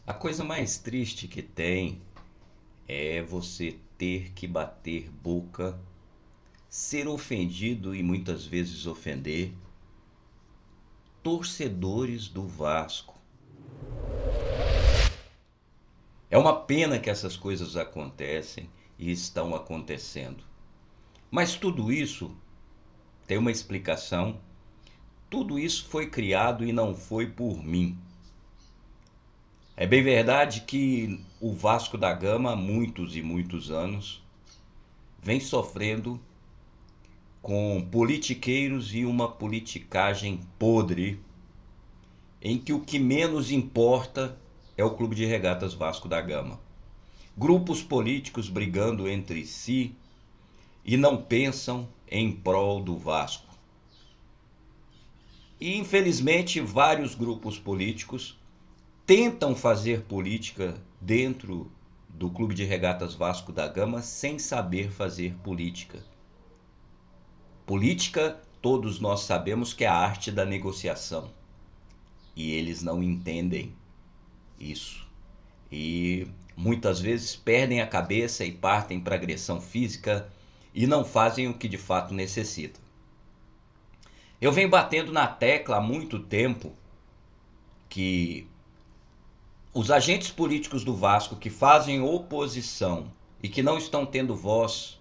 A coisa mais triste que tem é você ter que bater boca, ser ofendido e muitas vezes ofender torcedores do Vasco. É uma pena que essas coisas acontecem e estão acontecendo. Mas tudo isso tem uma explicação. Tudo isso foi criado e não foi por mim. É bem verdade que o Vasco da Gama, há muitos e muitos anos, vem sofrendo com politiqueiros e uma politicagem podre, em que o que menos importa é o Clube de Regatas Vasco da Gama. Grupos políticos brigando entre si e não pensam em prol do Vasco. E infelizmente vários grupos políticos tentam fazer política dentro do Clube de Regatas Vasco da Gama sem saber fazer política. Política, todos nós sabemos que é a arte da negociação. E eles não entendem isso. E muitas vezes perdem a cabeça e partem para agressão física e não fazem o que de fato necessitam. Eu venho batendo na tecla há muito tempo que os agentes políticos do Vasco que fazem oposição e que não estão tendo voz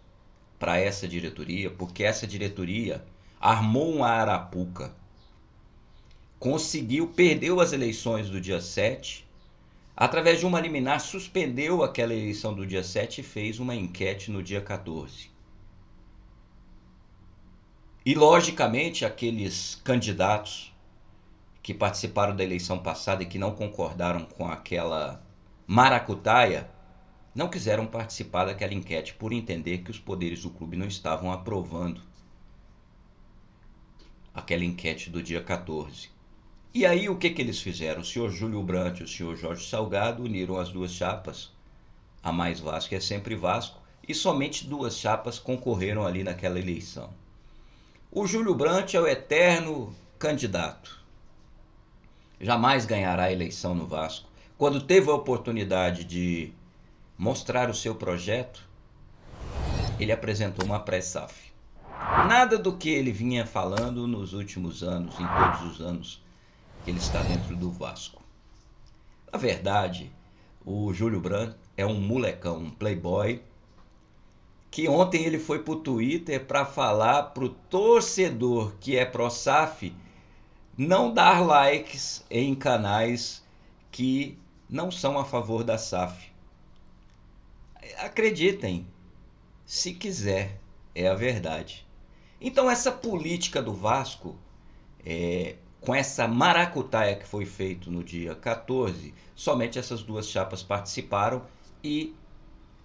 para essa diretoria, porque essa diretoria armou uma arapuca, perdeu as eleições do dia 7, através de uma liminar suspendeu aquela eleição do dia 7 e fez uma enquete no dia 14. E logicamente aqueles candidatos que participaram da eleição passada e que não concordaram com aquela maracutaia, não quiseram participar daquela enquete por entender que os poderes do clube não estavam aprovando aquela enquete do dia 14. E aí o que eles fizeram? O senhor Júlio Brandt e o senhor Jorge Salgado uniram as duas chapas, a Mais Vasco é Sempre Vasco, e somente duas chapas concorreram ali naquela eleição. O Júlio Brandt é o eterno candidato. Jamais ganhará a eleição no Vasco. Quando teve a oportunidade de mostrar o seu projeto, ele apresentou uma pré-SAF. Nada do que ele vinha falando nos últimos anos, em todos os anos que ele está dentro do Vasco. Na verdade, o Júlio Brandt é um molecão, um playboy, que ontem ele foi para o Twitter para falar para o torcedor que é pró-SAF não dar likes em canais que não são a favor da SAF. Acreditem, se quiser, é a verdade. Então essa política do Vasco, com essa maracutaia que foi feito no dia 14, somente essas duas chapas participaram e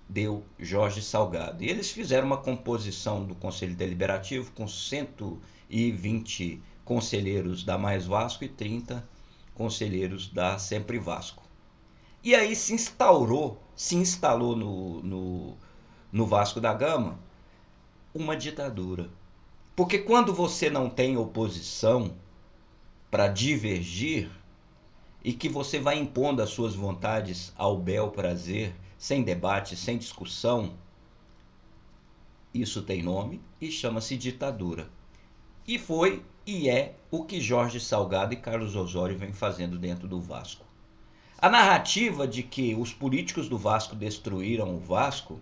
deu Jorge Salgado. E eles fizeram uma composição do Conselho Deliberativo com 120 conselheiros da Mais Vasco e 30 conselheiros da Sempre Vasco. E aí se instalou no Vasco da Gama uma ditadura. Porque quando você não tem oposição para divergir e que você vai impondo as suas vontades ao bel prazer, sem debate, sem discussão, isso tem nome e chama-se ditadura. E foi e é o que Jorge Salgado e Carlos Osório vêm fazendo dentro do Vasco. A narrativa de que os políticos do Vasco destruíram o Vasco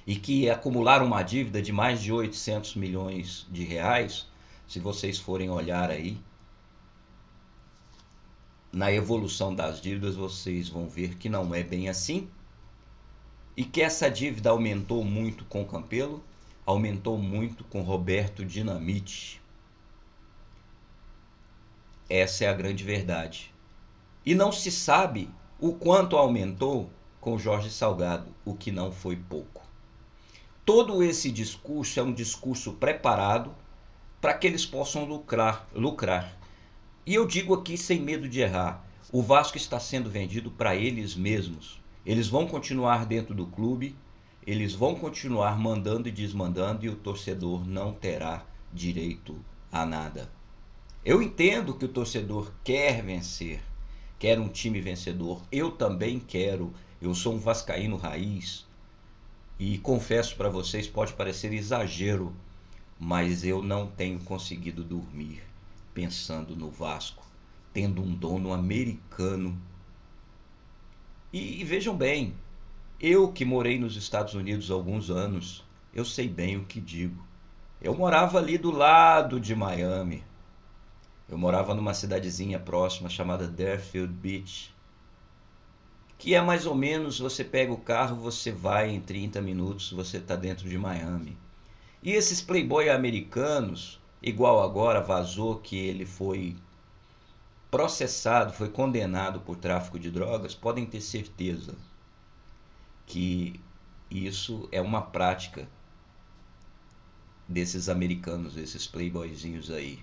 e que acumularam uma dívida de mais de 800 milhões de reais, se vocês forem olhar aí, na evolução das dívidas vocês vão ver que não é bem assim e que essa dívida aumentou muito com Campelo, aumentou muito com Roberto Dinamite. Essa é a grande verdade. E não se sabe o quanto aumentou com Jorge Salgado, o que não foi pouco. Todo esse discurso é um discurso preparado para que eles possam lucrar. E eu digo aqui sem medo de errar, o Vasco está sendo vendido para eles mesmos. Eles vão continuar dentro do clube, eles vão continuar mandando e desmandando e o torcedor não terá direito a nada. Eu entendo que o torcedor quer vencer, quer um time vencedor. Eu também quero. Eu sou um vascaíno raiz. E confesso para vocês, pode parecer exagero, mas eu não tenho conseguido dormir pensando no Vasco, tendo um dono americano. E vejam bem, eu que morei nos Estados Unidos há alguns anos, eu sei bem o que digo. Eu morava ali do lado de Miami. Eu morava numa cidadezinha próxima chamada Deerfield Beach, que é mais ou menos, você pega o carro, você vai em 30 minutos, você está dentro de Miami. E esses playboy americanos, igual agora vazou que ele foi processado, foi condenado por tráfico de drogas, podem ter certeza que isso é uma prática desses americanos, desses playboyzinhos aí.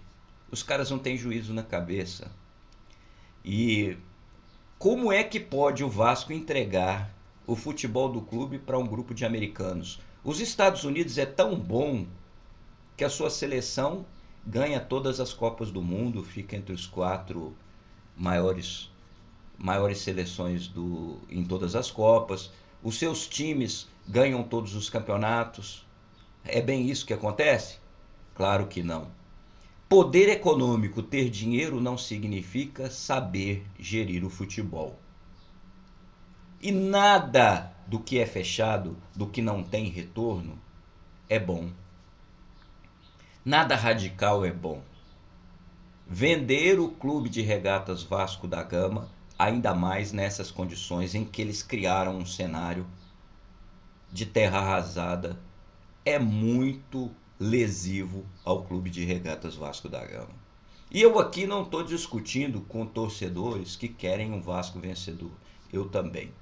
Os caras não têm juízo na cabeça. E como é que pode o Vasco entregar o futebol do clube para um grupo de americanos? Os Estados Unidos é tão bom que a sua seleção ganha todas as Copas do Mundo, fica entre os 4 maiores seleções em todas as Copas. Os seus times ganham todos os campeonatos. É bem isso que acontece? Claro que não. Poder econômico, ter dinheiro, não significa saber gerir o futebol. E nada do que é fechado, do que não tem retorno, é bom. Nada radical é bom. Vender o Clube de Regatas Vasco da Gama, ainda mais nessas condições em que eles criaram um cenário de terra arrasada, é muito lesivo ao Clube de Regatas Vasco da Gama. E eu aqui não estou discutindo com torcedores que querem um Vasco vencedor. Eu também.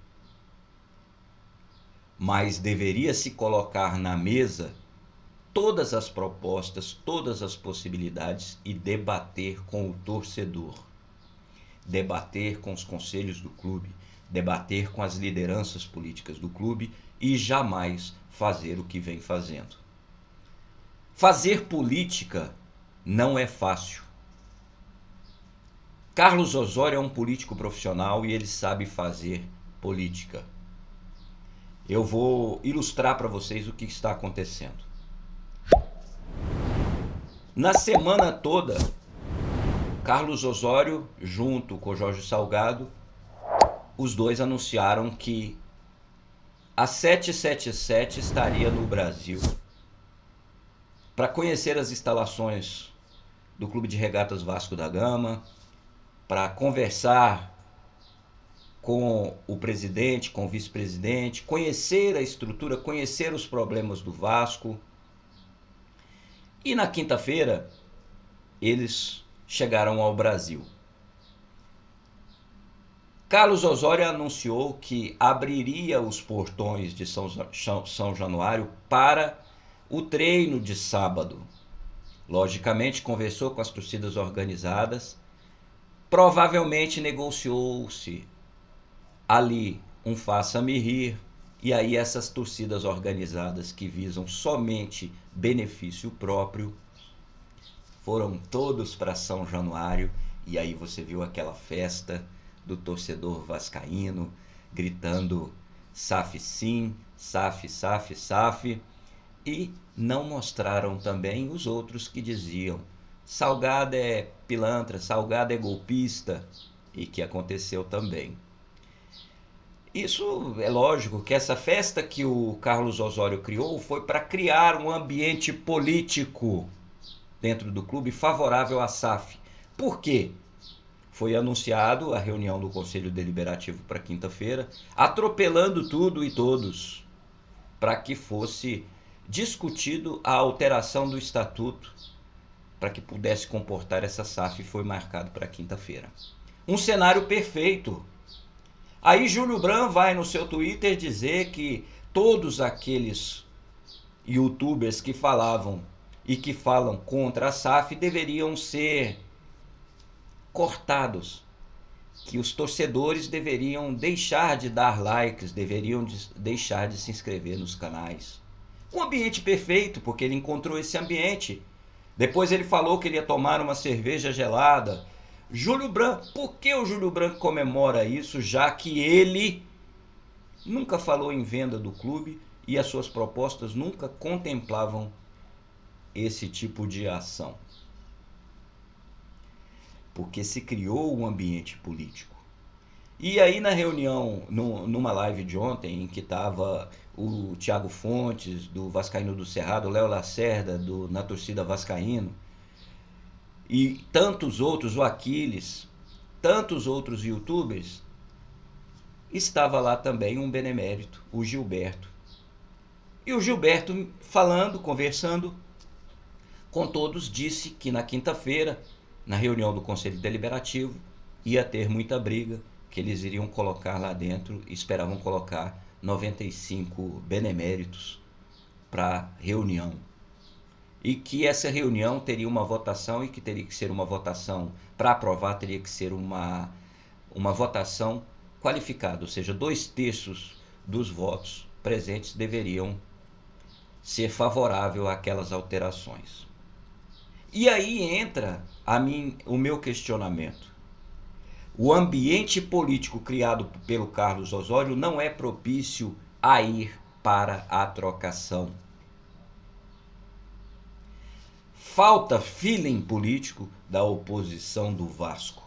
Mas deveria se colocar na mesa todas as propostas, todas as possibilidades e debater com o torcedor. Debater com os conselhos do clube, debater com as lideranças políticas do clube e jamais fazer o que vem fazendo. Fazer política não é fácil. Carlos Osório é um político profissional e ele sabe fazer política. Eu vou ilustrar para vocês o que está acontecendo. Na semana toda, Carlos Osório, junto com Jorge Salgado, os dois anunciaram que a 777 estaria no Brasil para conhecer as instalações do Clube de Regatas Vasco da Gama, para conversar com o presidente, com o vice-presidente, conhecer a estrutura, conhecer os problemas do Vasco. E na quinta-feira, eles chegaram ao Brasil. Carlos Osório anunciou que abriria os portões de São Januário para o treino de sábado. Logicamente, conversou com as torcidas organizadas. Provavelmente negociou-se ali um faça-me rir. E aí essas torcidas organizadas que visam somente benefício próprio foram todos para São Januário. E aí você viu aquela festa do torcedor vascaíno gritando SAF sim, SAF, SAF, SAF. E não mostraram também os outros que diziam Salgado é pilantra, Salgado é golpista, e que aconteceu também. Isso é lógico que essa festa que o Carlos Osório criou foi para criar um ambiente político dentro do clube favorável à SAF. Por quê? Foi anunciado a reunião do Conselho Deliberativo para quinta-feira, atropelando tudo e todos, para que fosse discutido a alteração do estatuto para que pudesse comportar essa SAF, foi marcado para quinta-feira. Um cenário perfeito. Aí Júlio Brandt vai no seu Twitter dizer que todos aqueles youtubers que falavam e que falam contra a SAF deveriam ser cortados, que os torcedores deveriam deixar de dar likes, deveriam deixar de se inscrever nos canais. Um ambiente perfeito, porque ele encontrou esse ambiente. Depois ele falou que ele ia tomar uma cerveja gelada, Júlio Branco, por que o Júlio Branco comemora isso, já que ele nunca falou em venda do clube e as suas propostas nunca contemplavam esse tipo de ação? Porque se criou um ambiente político. E aí na reunião, numa live de ontem, em que estava o Thiago Fontes, do Vascaíno do Cerrado, o Léo Lacerda, Na Torcida Vascaíno, e tantos outros, o Aquiles, tantos outros youtubers, estava lá também um benemérito, o Gilberto. E o Gilberto, falando, conversando com todos, disse que na quinta-feira, na reunião do Conselho Deliberativo, ia ter muita briga, que eles iriam colocar lá dentro, esperavam colocar 95 beneméritos para reunião. E que essa reunião teria uma votação e que teria que ser uma votação, para aprovar, teria que ser uma votação qualificada, ou seja, 2/3 dos votos presentes deveriam ser favorável àquelas alterações. E aí entra o meu questionamento. O ambiente político criado pelo Carlos Osório não é propício a ir para a trocação. Falta feeling político da oposição do Vasco.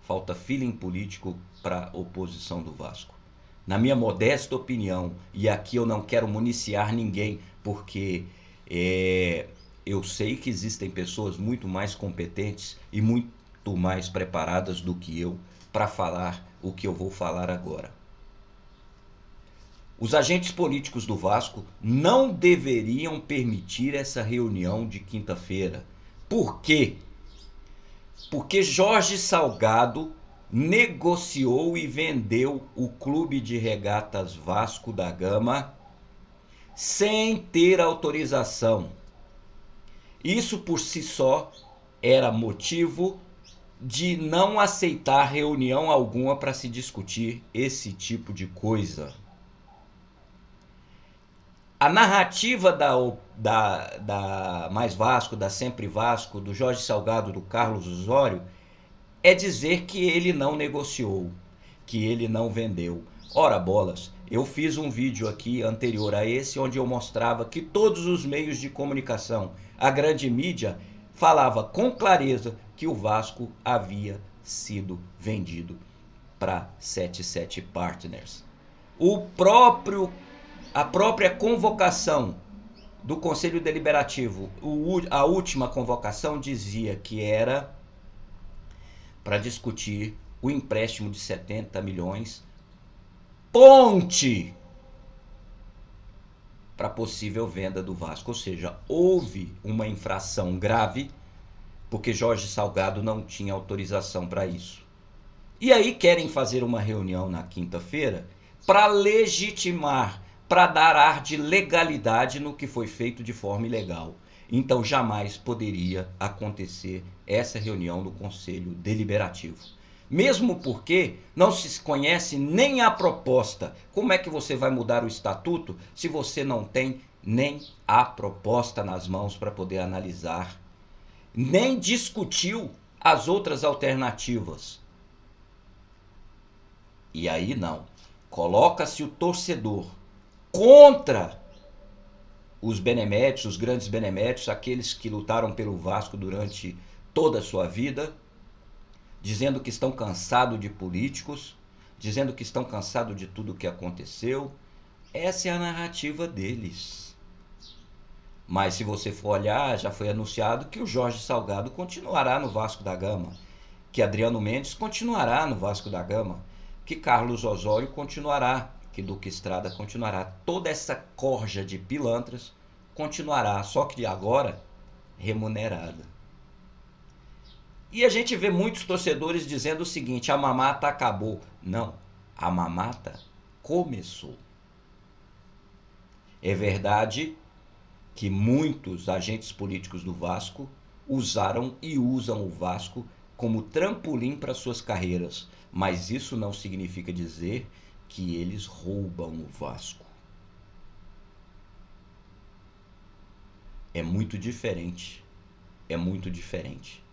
Falta feeling político para a oposição do Vasco. Na minha modesta opinião, e aqui eu não quero municiar ninguém, porque eu sei que existem pessoas muito mais competentes e muito mais preparadas do que eu para falar o que eu vou falar agora. Os agentes políticos do Vasco não deveriam permitir essa reunião de quinta-feira. Por quê? Porque Jorge Salgado negociou e vendeu o Clube de Regatas Vasco da Gama sem ter autorização. Isso por si só era motivo de não aceitar reunião alguma para se discutir esse tipo de coisa. A narrativa da Mais Vasco, da Sempre Vasco, do Jorge Salgado, do Carlos Osório, é dizer que ele não negociou, que ele não vendeu. Ora bolas, eu fiz um vídeo aqui anterior a esse, onde eu mostrava que todos os meios de comunicação, a grande mídia, falava com clareza que o Vasco havia sido vendido para 77 Partners. A própria convocação do Conselho Deliberativo, a última convocação, dizia que era para discutir o empréstimo de 70 milhões, ponte para possível venda do Vasco. Ou seja, houve uma infração grave, porque Jorge Salgado não tinha autorização para isso. E aí querem fazer uma reunião na quinta-feira para legitimar, para dar ar de legalidade no que foi feito de forma ilegal. Então jamais poderia acontecer essa reunião do Conselho Deliberativo. Mesmo porque não se conhece nem a proposta. Como é que você vai mudar o estatuto se você não tem nem a proposta nas mãos para poder analisar? Nem discutiu as outras alternativas. E aí não. Coloca-se o torcedor contra os beneméritos, os grandes beneméritos, aqueles que lutaram pelo Vasco durante toda a sua vida, dizendo que estão cansados de políticos, dizendo que estão cansados de tudo o que aconteceu. Essa é a narrativa deles. Mas se você for olhar, já foi anunciado que o Jorge Salgado continuará no Vasco da Gama, que Adriano Mendes continuará no Vasco da Gama, que Carlos Osório continuará, que Duque Estrada continuará. Toda essa corja de pilantras continuará, só que agora remunerada. E a gente vê muitos torcedores dizendo o seguinte: a mamata acabou. Não, a mamata começou. É verdade que muitos agentes políticos do Vasco usaram e usam o Vasco como trampolim para suas carreiras, mas isso não significa dizer que eles roubam o Vasco. É muito diferente. É muito diferente.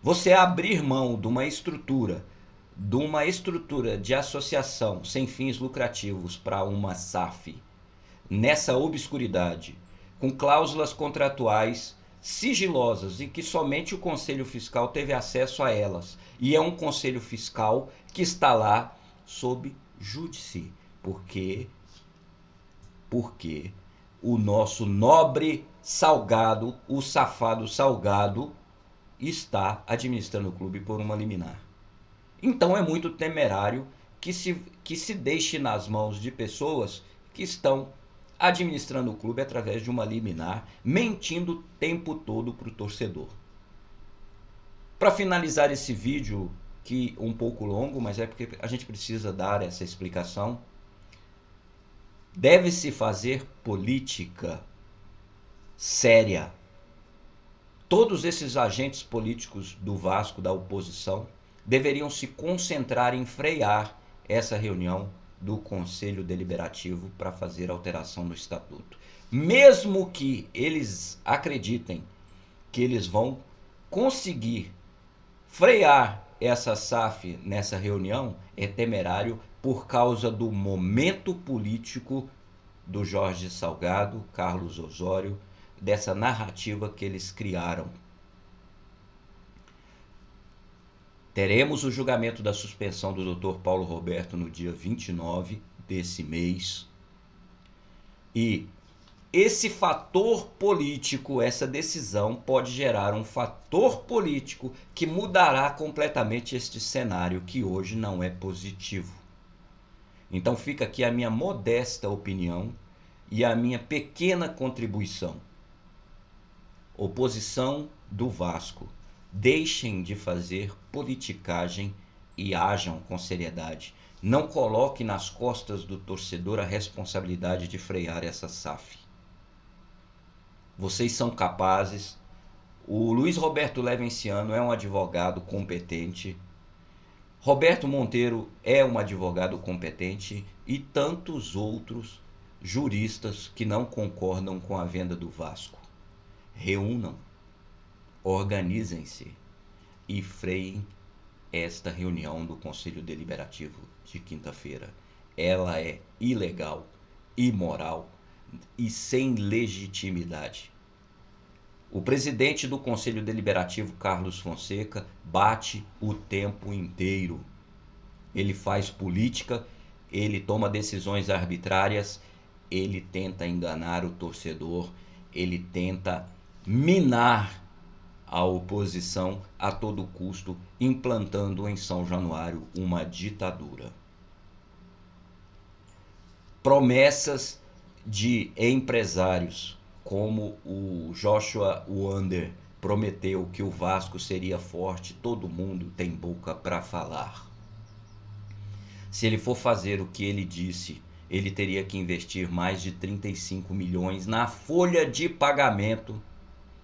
Você abrir mão de uma estrutura de associação sem fins lucrativos para uma SAF, nessa obscuridade, com cláusulas contratuais sigilosas e que somente o Conselho Fiscal teve acesso a elas. E é um Conselho Fiscal que está lá sob júdice, porque o nosso nobre Salgado, o safado Salgado, está administrando o clube por uma liminar. Então é muito temerário que se deixe nas mãos de pessoas que estão administrando o clube através de uma liminar, mentindo o tempo todo para o torcedor. Para finalizar esse vídeo, que um pouco longo, mas é porque a gente precisa dar essa explicação, deve-se fazer política séria. Todos esses agentes políticos do Vasco, da oposição, deveriam se concentrar em frear essa reunião do Conselho Deliberativo para fazer alteração no Estatuto. Mesmo que eles acreditem que eles vão conseguir frear essa SAF nessa reunião, é temerário por causa do momento político do Jorge Salgado, Carlos Osório, dessa narrativa que eles criaram. Teremos o julgamento da suspensão do Dr. Paulo Roberto no dia 29 desse mês. E esse fator político, essa decisão, pode gerar um fator político que mudará completamente este cenário, que hoje não é positivo. Então fica aqui a minha modesta opinião e a minha pequena contribuição. Oposição do Vasco. Deixem de fazer politicagem e ajam com seriedade. Não coloque nas costas do torcedor a responsabilidade de frear essa SAF. Vocês são capazes. O Luiz Roberto Levenciano é um advogado competente. Roberto Monteiro é um advogado competente e tantos outros juristas que não concordam com a venda do Vasco. Reúnam, organizem-se e freiem esta reunião do Conselho Deliberativo de quinta-feira. Ela é ilegal, imoral e sem legitimidade. O presidente do Conselho Deliberativo, Carlos Fonseca, bate o tempo inteiro. Ele faz política, ele toma decisões arbitrárias, ele tenta enganar o torcedor, ele tenta minar a oposição a todo custo, implantando em São Januário uma ditadura. Promessas de empresários, como o Joshua Wander prometeu que o Vasco seria forte, todo mundo tem boca para falar. Se ele for fazer o que ele disse, ele teria que investir mais de 35 milhões na folha de pagamento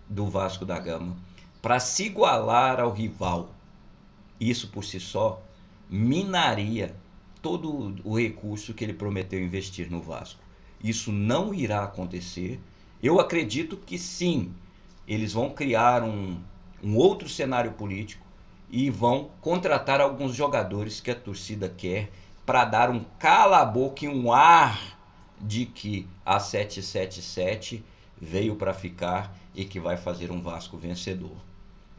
do Vasco da Gama para se igualar ao rival. Isso por si só minaria todo o recurso que ele prometeu investir no Vasco. Isso não irá acontecer. Eu acredito que sim, eles vão criar um outro cenário político e vão contratar alguns jogadores que a torcida quer para dar um cala-boca e um ar de que a 777 veio para ficar e que vai fazer um Vasco vencedor.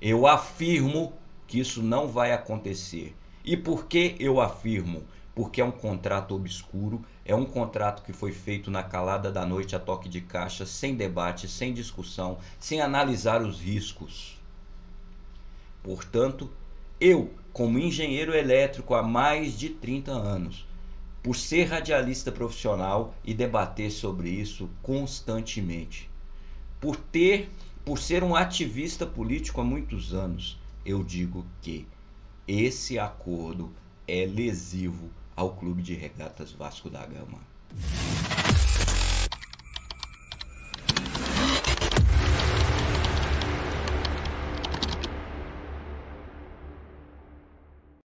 Eu afirmo que isso não vai acontecer. E por que eu afirmo? Porque é um contrato obscuro, é um contrato que foi feito na calada da noite a toque de caixa, sem debate, sem discussão, sem analisar os riscos. Portanto, eu, como engenheiro elétrico há mais de 30 anos, por ser radialista profissional e debater sobre isso constantemente, por ser um ativista político há muitos anos, eu digo que esse acordo é lesivo ao Clube de Regatas Vasco da Gama.